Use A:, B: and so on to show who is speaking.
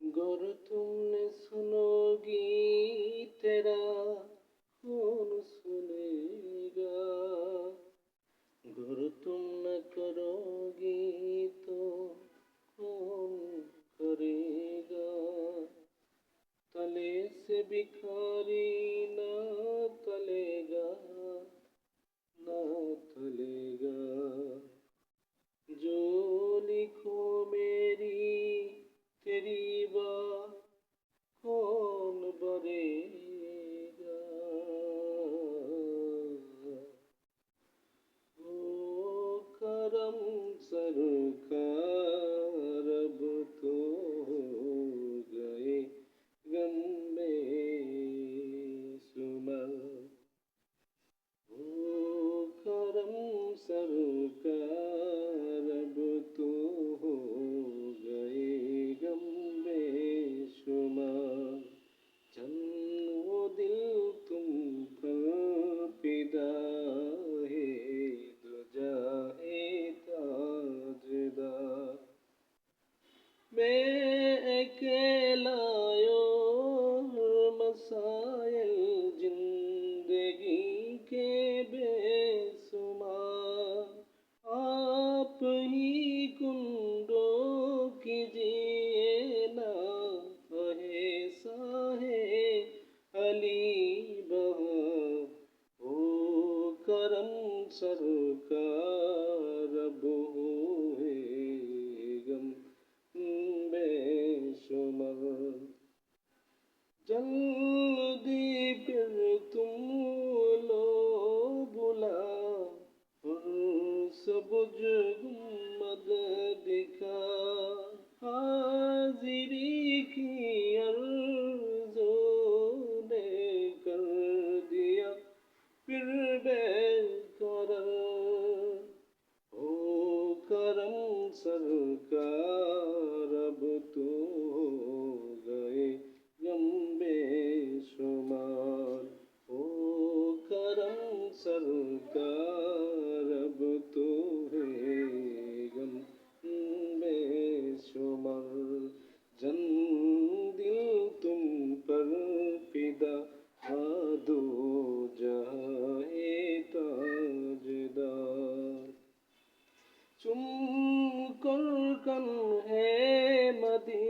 A: गर तुमने सुनोगी तेरा कौन सुनेगा। गर तुम न करोगी तो कौन करेगा। तले से भिखारी ना तलेगा ना तलेगा। जो लिखो मेरी तेरी बात कौन बरेगा। ओ करम सरकार अब तो गए गम बेशुमार। ओ करम सरकार अब तो गए गम बेशुमार। चल वो दिल तुम पर फिदा है दो जाहे ताजदार। मैं अकेला और मसाइल जिंदगी के बेशुमार। आप ही कुंडो कीजिए ना कहे साहे अली बहार। ओ करम सरकार अब हुए गम बेशुमार। जल्दी फिर तुम लो बुला सबुज गुम्मद दिखा। हाजिरी की अर्ज़ो ने कर दिया फिर बेकरार। ओ करम सरकार अब तो गए गम बेशुमार। ओ करम सरकार अब तो है गम बेशुमार। जन दिल तुम पर फिदा दो जहां ताजदार। चुम कर कन है मदीना